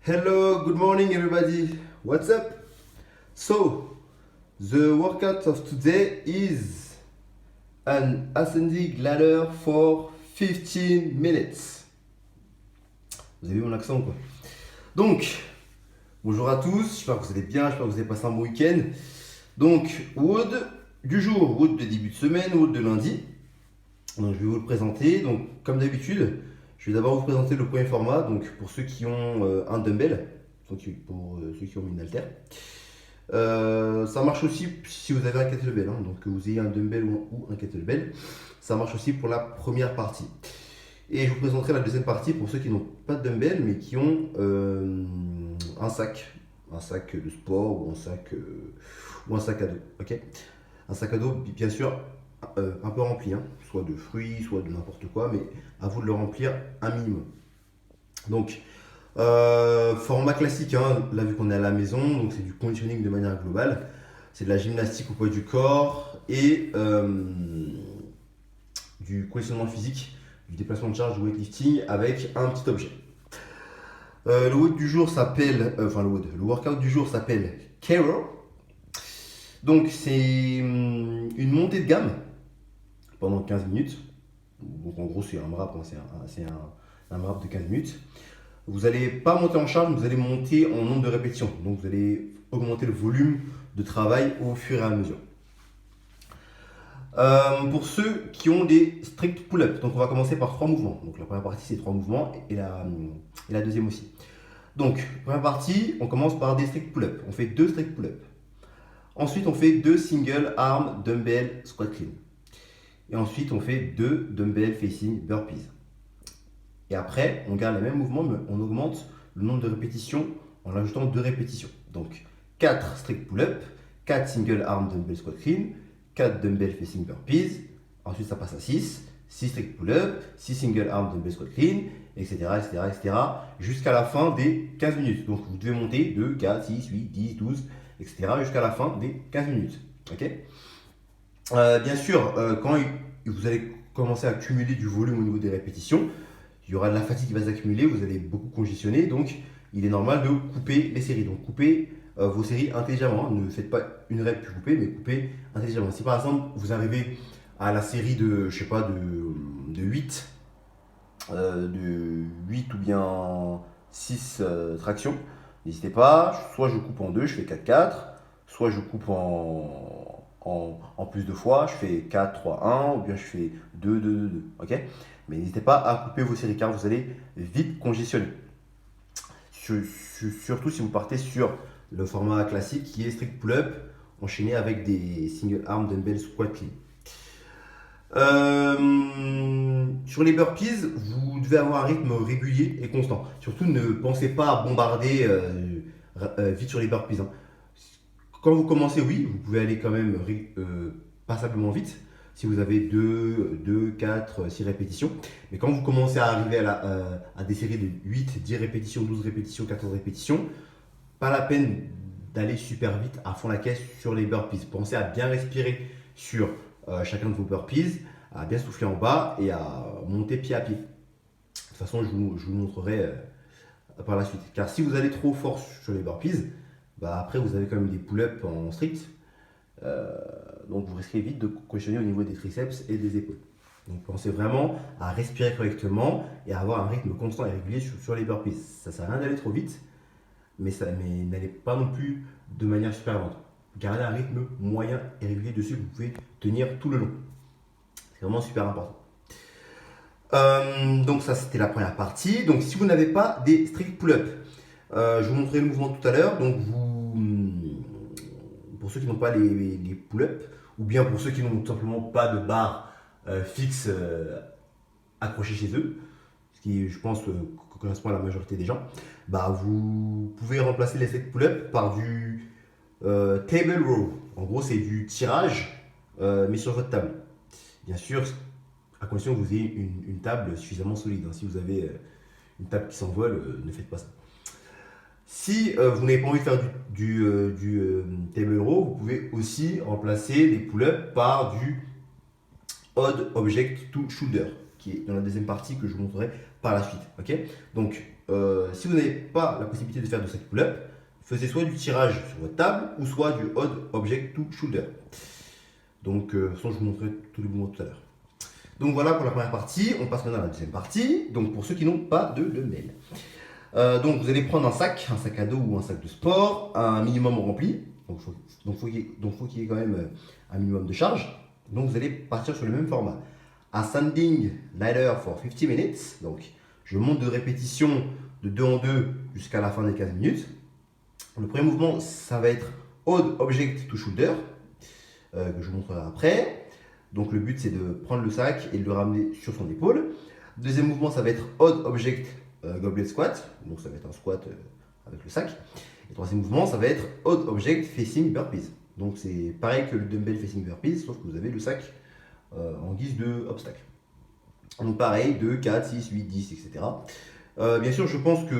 Hello, good morning everybody. What's up? So, the workout of today is an ascending ladder for 15 minutes. Vous avez vu mon accent ou quoi? Donc, bonjour à tous, j'espère que vous allez bien, j'espère que vous avez passé un bon week-end. Donc, WOD du jour, WOD de début de semaine, WOD de lundi. Donc, je vais vous le présenter. Donc, comme d'habitude, je vais d'abord vous présenter le premier format. Donc, pour ceux qui ont un dumbbell, donc pour ceux qui ont une haltère. Ça marche aussi si vous avez un kettlebell, hein, donc que vous ayez un dumbbell ou un kettlebell. Ça marche aussi pour la première partie. Et je vous présenterai la deuxième partie pour ceux qui n'ont pas de dumbbell mais qui ont un sac de sport ou un sac à dos. Ok, un sac à dos, bien sûr, un peu rempli, hein, soit de fruits, soit de n'importe quoi, mais à vous de le remplir un minimum. Donc, format classique, hein, là vu qu'on est à la maison, donc c'est du conditioning de manière globale, c'est de la gymnastique au poids du corps et du conditionnement physique, du déplacement de charge, du weightlifting avec un petit objet. Le WOD du jour s'appelle, le workout du jour s'appelle Kero. Donc c'est une montée de gamme pendant 15 minutes. Donc en gros c'est un MRAP, hein, c'est un MRAP de 15 minutes. Vous n'allez pas monter en charge, vous allez monter en nombre de répétitions. Donc vous allez augmenter le volume de travail au fur et à mesure. Pour ceux qui ont des strict pull-ups, donc on va commencer par 3 mouvements. Donc la première partie c'est 3 mouvements et la deuxième aussi. Donc première partie, on commence par des strict pull-ups. On fait 2 strict pull-ups. Ensuite on fait 2 single arm dumbbell squat clean. Et ensuite on fait 2 dumbbell facing burpees. Et après, on garde les mêmes mouvements, mais on augmente le nombre de répétitions en ajoutant 2 répétitions. Donc 4 strict pull-up, 4 single arm dumbbell squat clean, 4 dumbbell facing burpees. Ensuite, ça passe à 6 strict pull-up, 6 single arm dumbbell squat clean, etc. Jusqu'à la fin des 15 minutes. Donc vous devez monter 2, 4, 6, 8, 10, 12, etc. jusqu'à la fin des 15 minutes. Okay, bien sûr, quand vous allez commencer à accumuler du volume au niveau des répétitions, il y aura de la fatigue qui va s'accumuler, vous allez beaucoup congestionner, donc il est normal de couper les séries. Donc coupez vos séries intelligemment, ne faites pas une rep puis coupez, mais coupez intelligemment. Si par exemple vous arrivez à la série de, je sais pas, de 8, ou bien 6 tractions, n'hésitez pas, soit je coupe en 2, je fais 4-4, soit je coupe en plus de fois, je fais 4-3-1, ou bien je fais 2-2-2-2, ok? Mais n'hésitez pas à couper vos séries car vous allez vite congestionner. Surtout si vous partez sur le format classique qui est strict pull-up enchaîné avec des single arm dumbbell squat clean. Sur les burpees, vous devez avoir un rythme régulier et constant. Surtout ne pensez pas à bombarder vite sur les burpees, hein. Quand vous commencez, oui, vous pouvez aller quand même passablement vite si vous avez 2, 4, 6 répétitions. Mais quand vous commencez à arriver à des séries de 8, 10 répétitions, 12 répétitions, 14 répétitions, pas la peine d'aller super vite à fond la caisse sur les burpees. Pensez à bien respirer sur chacun de vos burpees, à bien souffler en bas et à monter pied à pied. De toute façon, je vous montrerai par la suite. Car si vous allez trop fort sur les burpees, après vous avez quand même des pull-ups en strict. Donc vous risquez vite de congestionner au niveau des triceps et des épaules. Donc pensez vraiment à respirer correctement et à avoir un rythme constant et régulier sur les burpees. Ça ne sert à rien d'aller trop vite, mais n'allez pas non plus de manière super lente. Gardez un rythme moyen et régulier dessus que vous pouvez tenir tout le long. C'est vraiment super important. Donc ça c'était la première partie. Donc si vous n'avez pas des strict pull-up, je vous montrerai le mouvement tout à l'heure. Donc pour ceux qui n'ont pas les pull-ups, ou bien pour ceux qui n'ont tout simplement pas de barre fixe accrochée chez eux, ce qui je pense correspond à la majorité des gens, vous pouvez remplacer les strict pull-up par du table row. En gros c'est du tirage mais sur votre table. Bien sûr, à condition que vous ayez une table suffisamment solide, hein. Si vous avez une table qui s'envole, ne faites pas ça. Si vous n'avez pas envie de faire du table row, vous pouvez aussi remplacer les pull-ups par du odd object to shoulder, qui est dans la deuxième partie que je vous montrerai par la suite. Okay, donc si vous n'avez pas la possibilité de faire de 5 pull-ups, faisiez soit du tirage sur votre table ou soit du odd object to shoulder. Donc, de toute façon, je vous montrerai tous les mouvements tout à l'heure. Donc voilà pour la première partie. On passe maintenant à la deuxième partie. Donc pour ceux qui n'ont pas de mail. Donc vous allez prendre un sac à dos ou un sac de sport, un minimum rempli. Donc faut qu'il y ait quand même un minimum de charge. Donc vous allez partir sur le même format. Ascending ladder for 50 minutes. Donc je monte de répétition de 2 en 2 jusqu'à la fin des 15 minutes. Le premier mouvement, ça va être odd object to shoulder, que je vous montrerai après. Donc le but c'est de prendre le sac et de le ramener sur son épaule. Deuxième mouvement, ça va être odd object goblet squat. Donc ça va être un squat avec le sac. Et troisième mouvement, ça va être odd object facing burpees. Donc c'est pareil que le dumbbell facing burpees, sauf que vous avez le sac en guise de obstacle. Donc pareil, 2, 4, 6, 8, 10, etc. Bien sûr, je pense que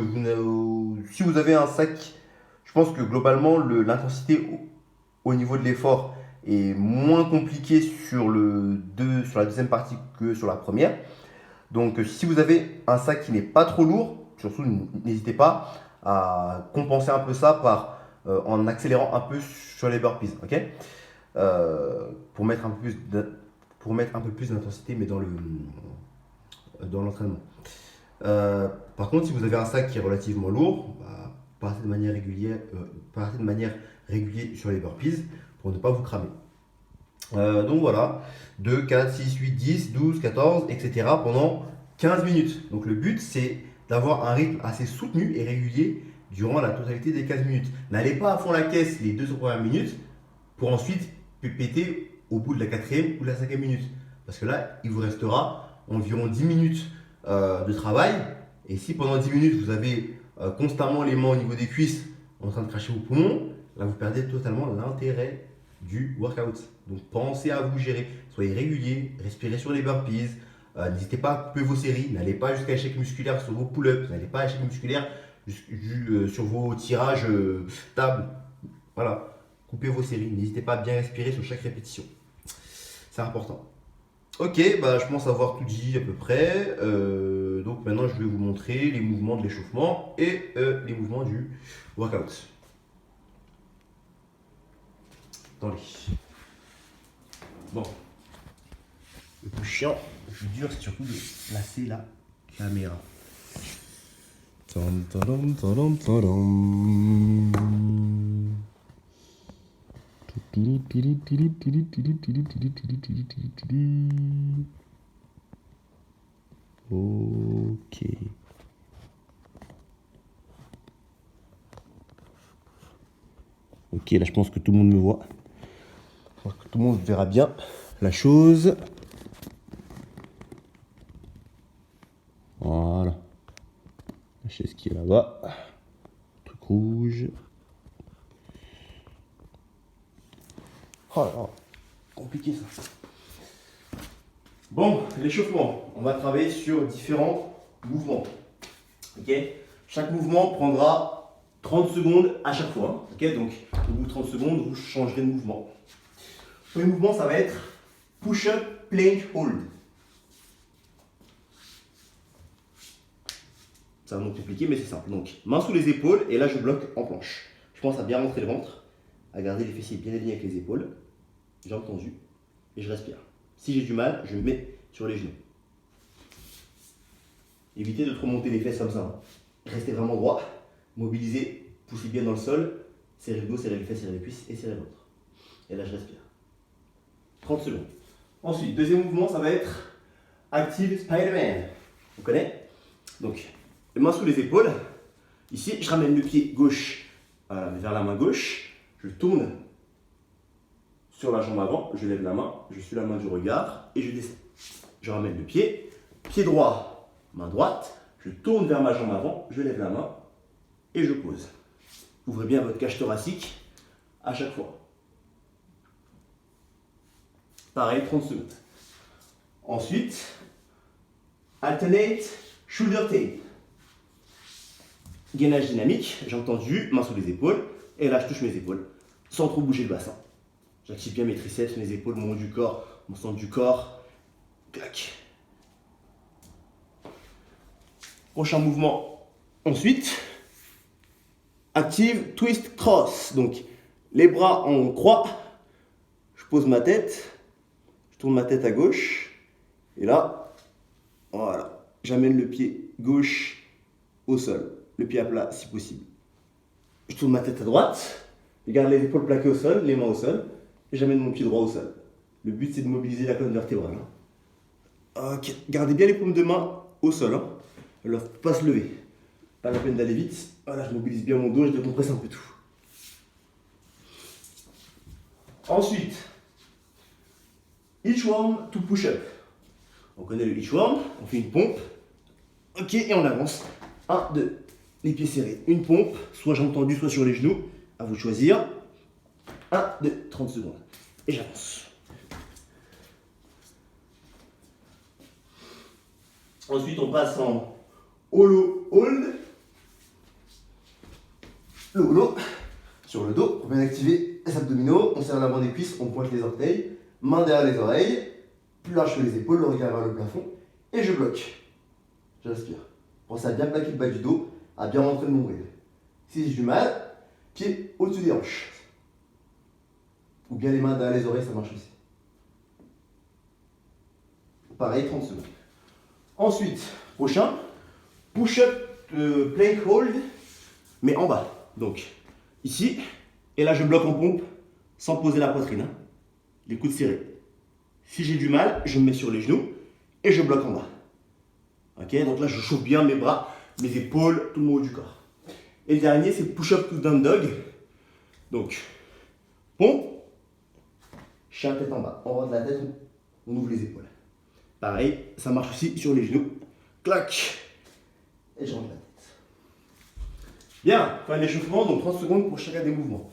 si vous avez un sac, je pense que globalement l'intensité au niveau de l'effort est moins compliqué sur la deuxième partie que sur la première. Donc si vous avez un sac qui n'est pas trop lourd, surtout n'hésitez pas à compenser un peu ça en accélérant un peu sur les burpees, ok, pour mettre un peu plus d'intensité mais dans l'entraînement. Par contre, si vous avez un sac qui est relativement lourd, partez de manière régulière sur les burpees pour ne pas vous cramer. Donc voilà, 2, 4, 6, 8, 10, 12, 14, etc. pendant 15 minutes. Donc le but c'est d'avoir un rythme assez soutenu et régulier durant la totalité des 15 minutes. N'allez pas à fond la caisse les 2 premières minutes pour ensuite péter au bout de la 4e ou de la 5e minute. Parce que là, il vous restera environ 10 minutes de travail. Et si pendant 10 minutes vous avez constamment les mains au niveau des cuisses en train de cracher vos poumons, là vous perdez totalement l'intérêt du workout. Donc pensez à vous gérer, soyez régulier, respirez sur les burpees, n'hésitez pas à couper vos séries, n'allez pas jusqu'à l'échec musculaire sur vos pull-ups, n'allez pas à l'échec musculaire sur vos tirages table. Voilà, coupez vos séries, n'hésitez pas à bien respirer sur chaque répétition. C'est important. Ok, je pense avoir tout dit à peu près. Donc maintenant je vais vous montrer les mouvements de l'échauffement et les mouvements du workout. Attendez. Bon. Le plus chiant, le plus dur, c'est surtout de placer la caméra. Ok. Ok, là je pense que tout le monde me voit. Je pense que tout le monde verra bien la chose. Voilà. La chaise qui est là-bas. Truc rouge. Oh là là, compliqué ça. Bon, l'échauffement. On va travailler sur différents mouvements. Ok. Chaque mouvement prendra 30 secondes à chaque fois. Ok. Donc, au bout de 30 secondes, vous changerez de mouvement. Le premier mouvement, ça va être push-up, plank, hold. C'est un nom compliqué, mais c'est simple. Donc, main sous les épaules, et là, je bloque en planche. Je pense à bien rentrer le ventre, à garder les fessiers bien alignés avec les épaules, jambes tendues, et je respire. Si j'ai du mal, je me mets sur les genoux. Évitez de trop monter les fesses comme ça. Restez vraiment droit, mobilisez, poussez bien dans le sol, serrez le dos, serrez les fesses, serrez les cuisses et serrez le ventre. Et là, je respire. 30 secondes. Ensuite, deuxième mouvement, ça va être Active Spider-Man. Vous connaissez? Donc, les mains sous les épaules. Ici, je ramène le pied gauche vers la main gauche. Je tourne sur la jambe avant, je lève la main, je suis la main du regard et je descends. Je ramène le pied droit, main droite, je tourne vers ma jambe avant, je lève la main et je pose. Ouvrez bien votre cage thoracique à chaque fois. Pareil, 30 secondes. Ensuite, alternate shoulder tape. Gainage dynamique, j'ai entendu, main sous les épaules, et là je touche mes épaules, sans trop bouger le bassin. J'active bien mes triceps, mes épaules, mon haut du corps, mon centre du corps. Clac. Prochain mouvement, Ensuite, active twist cross. Donc, les bras en croix. Je pose ma tête. Je tourne ma tête à gauche. Et là, voilà. J'amène le pied gauche au sol. Le pied à plat si possible. Je tourne ma tête à droite. Je garde les épaules plaquées au sol, les mains au sol. Et j'amène mon pied droit au sol. Le but, c'est de mobiliser la colonne vertébrale. Ok, gardez bien les paumes de main au sol. Elles ne doivent pas se lever. Pas la peine d'aller vite. Voilà, je mobilise bien mon dos, je décompresse un peu tout. Ensuite, inchworm to push-up. On connaît le inchworm, on fait une pompe. Ok, et on avance. 1, 2, les pieds serrés. Une pompe, soit jambes tendues, soit sur les genoux. À vous de choisir. 1, 2, 30 secondes. Et j'avance. Ensuite, on passe en hollow hold. Le hollow sur le dos pour bien activer les abdominaux. On serre l'avant des cuisses, on pointe les orteils, main derrière les oreilles, plus large que les épaules, le regard vers le plafond. Et je bloque. J'inspire. Pense à bien plaquer le bas du dos, à bien rentrer le nombril. Si j'ai du mal, pied au-dessus des hanches. Ou bien les mains derrière les oreilles, ça marche aussi. Pareil, 30 secondes. Ensuite, prochain, push-up plank hold, mais en bas. Donc, ici, et là je bloque en pompe sans poser la poitrine. Les coudes serrés. Si j'ai du mal, je me mets sur les genoux et je bloque en bas. Ok, donc là je chauffe bien mes bras, mes épaules, tout le haut du corps. Et le dernier, c'est push-up to down dog. Donc, pompe, chien tête en bas. On rentre la tête, on ouvre les épaules. Pareil, ça marche aussi sur les genoux. Clac. Et je rentre la tête. Bien, fin d'échauffement, donc 30 secondes pour chacun des mouvements.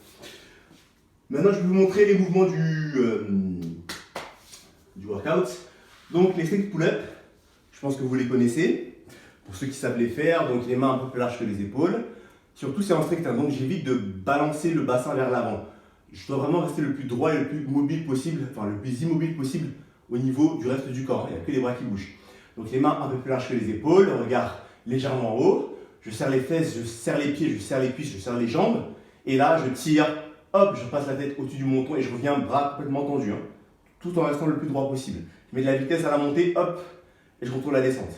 Maintenant, je vais vous montrer les mouvements du workout. Donc, les stick pull-up, je pense que vous les connaissez. Pour ceux qui savent les faire, donc les mains un peu plus larges que les épaules. Surtout, c'est en strict, hein, donc j'évite de balancer le bassin vers l'avant. Je dois vraiment rester le plus droit et le plus mobile possible, enfin le plus immobile possible au niveau du reste du corps. Il n'y a que les bras qui bougent. Donc les mains un peu plus larges que les épaules, le regard légèrement en haut. Je serre les fesses, je serre les pieds, je serre les cuisses, je serre les jambes. Et là, je tire, hop, je passe la tête au-dessus du menton et je reviens bras complètement tendus. Hein, tout en restant le plus droit possible. Je mets de la vitesse à la montée, hop, et je contrôle la descente.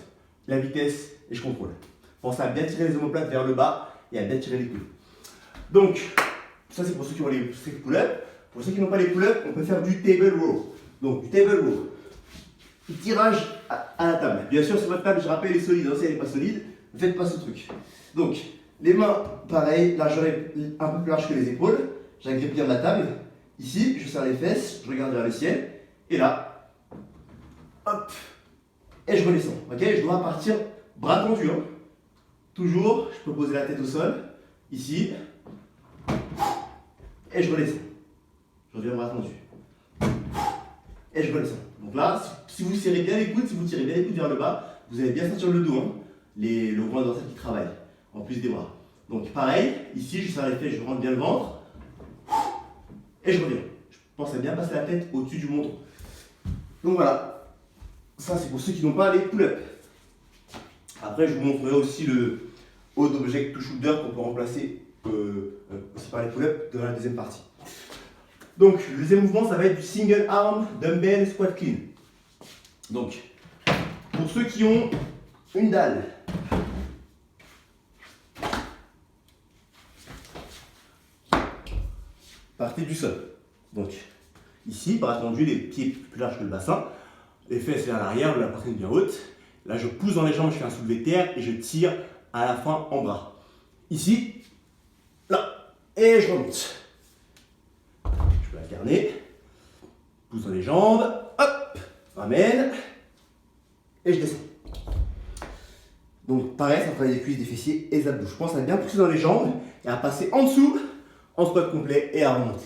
La vitesse et je contrôle. Pensez à bien tirer les omoplates vers le bas et à bien tirer les coudes. Donc, ça c'est pour ceux qui ont les strict pull-up. Pour ceux qui n'ont pas les pull-up, on peut faire du table row. Donc, du table row. Tirage à la table. Bien sûr, sur votre table, je rappelle, elle est solide. Hein, si elle n'est pas solide, ne faites pas ce truc. Donc, les mains, pareil, largeur un peu plus large que les épaules. J'agrippe bien ma table. Ici, je serre les fesses, je regarde vers le ciel. Et là, hop, et je redescends. Ok, je dois partir bras tendus. Hein. Toujours, je peux poser la tête au sol. Ici. Et je redescends. Je reviens bras tendus. Et je redescends. Donc là, si vous serrez bien les coudes, si vous tirez bien les coudes vers le bas, vous allez bien sentir le dos, hein, le coin dorsal qui travaille, en plus des bras. Donc pareil, ici je serre les fesses, je rentre bien le ventre, et je reviens. Je pense à bien passer la tête au-dessus du menton. Donc voilà, ça c'est pour ceux qui n'ont pas les pull-ups. Après je vous montrerai aussi le haut d'object to shoulder qu'on peut remplacer aussi par les pull-ups dans la deuxième partie. Donc, le deuxième mouvement, ça va être du single arm dumbbell squat clean. Donc, pour ceux qui ont une dalle, partez du sol. Donc, ici, bras tendus, les pieds plus larges que le bassin, les fesses vers l'arrière, la poitrine bien haute. Là, je pousse dans les jambes, je fais un soulevé de terre et je tire à la fin en bras. Ici, là, et je remonte. Je peux alterner, pousse dans les jambes, hop, ramène, et je descends. Donc pareil, ça travaille les cuisses, des fessiers et des abdos. Je pense à bien pousser dans les jambes et à passer en dessous, en squat complet et à remonter.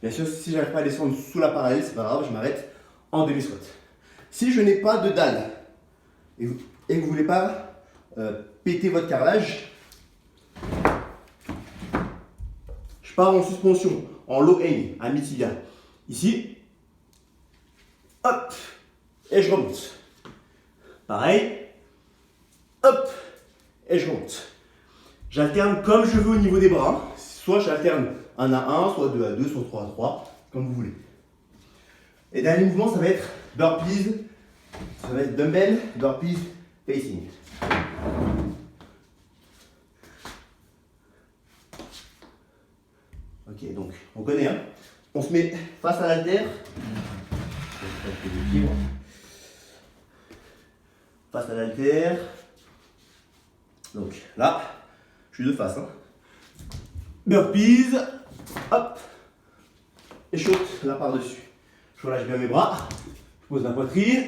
Bien sûr, si je n'arrive pas à descendre sous l'appareil, c'est pas grave, je m'arrête en demi-squat. Si je n'ai pas de dalle et que vous ne voulez pas péter votre carrelage, je pars en suspension, en low hang, à mi-tibia. Ici, hop, et je remonte. Pareil, hop, et je remonte. J'alterne comme je veux au niveau des bras. Soit j'alterne 1 à 1, soit 2 à 2, soit 3 à 3, comme vous voulez. Et dernier mouvement, ça va être burpees, ça va être dumbbell, burpees, facing. Ok, donc on connaît, hein. On se met face à l'haltère. Face à l'haltère. Donc là, je suis de face. Hein. Burpees, hop, et saute là par-dessus. Je relâche bien mes bras, je pose la poitrine,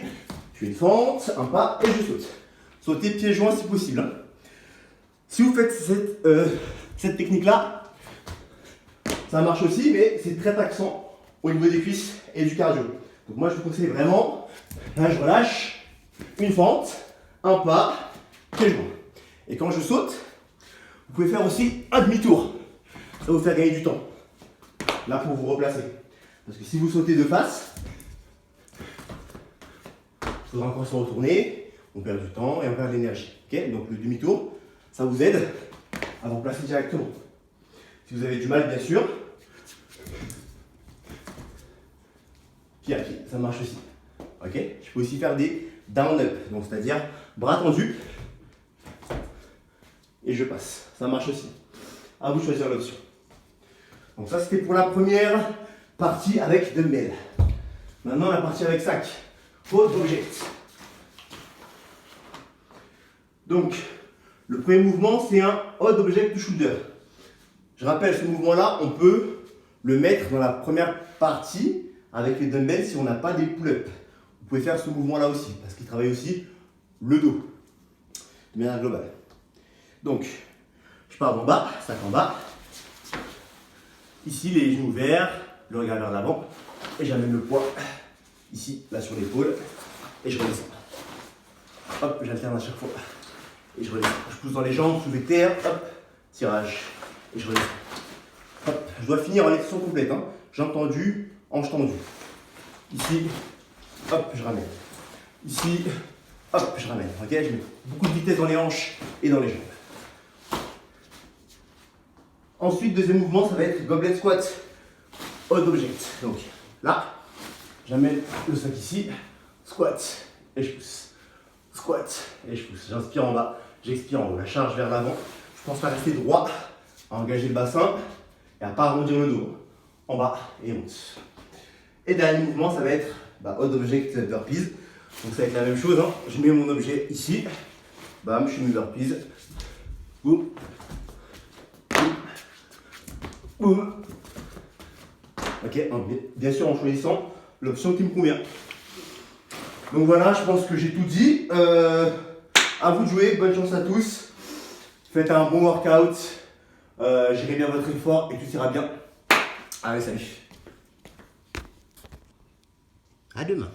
je fais une fente, un pas et je saute. Sautez pieds joints si possible. Hein. Si vous faites cette technique-là, ça marche aussi, mais c'est très taxant au niveau des cuisses et du cardio. Donc moi je vous conseille vraiment, là je relâche, une fente, un pas, pieds joints. Et quand je saute, vous pouvez faire aussi un demi-tour. Ça va vous faire gagner du temps. Là pour vous replacer. Parce que si vous sautez de face, il faudra encore se retourner, on perd du temps et on perd de l'énergie. Okay, donc le demi-tour, ça vous aide à vous replacer directement. Si vous avez du mal, bien sûr, pied à pied, ça marche aussi. Okay, je peux aussi faire des down-up, donc c'est-à-dire bras tendus et je passe. Ça marche aussi. À vous de choisir l'option. Donc ça c'était pour la première partie avec dumbbell. Maintenant la partie avec sac. Hold object. Donc le premier mouvement c'est un hold object to shoulder. Je rappelle ce mouvement là, on peut le mettre dans la première partie avec les dumbbells si on n'a pas des pull-ups. Vous pouvez faire ce mouvement là aussi parce qu'il travaille aussi le dos de manière globale. Donc je pars d'en bas, sac en bas. Ici, les genoux ouverts, le regard vers l'avant. Et j'amène le poids ici, là sur l'épaule. Et je redescends. Hop, j'alterne à chaque fois. Et je redescends. Je pousse dans les jambes, soulevé terre. Hop, tirage. Et je redescends. Hop, je dois finir en extension complète. Hein. Jambes tendues, hanches tendues. Ici, hop, je ramène. Ici, hop, je ramène. Ok, je mets beaucoup de vitesse dans les hanches et dans les jambes. Ensuite, deuxième mouvement, ça va être goblet squat, hold object. Donc là, j'amène le sac ici, squat et je pousse. Squat et je pousse. J'inspire en bas, j'expire en haut. La charge vers l'avant. Je pense à rester droit, à engager le bassin et à ne pas arrondir le dos. En bas et on monte. Et dernier mouvement, ça va être hold object burpees. Donc ça va être la même chose. Hein. Je mets mon objet ici. Bam, je fais mes burpees. Boum. Boum. Ok, bien sûr en choisissant l'option qui me convient. Donc voilà, je pense que j'ai tout dit. À vous de jouer, bonne chance à tous. Faites un bon workout. Gérez bien votre effort et tout ira bien. Allez, salut. À demain.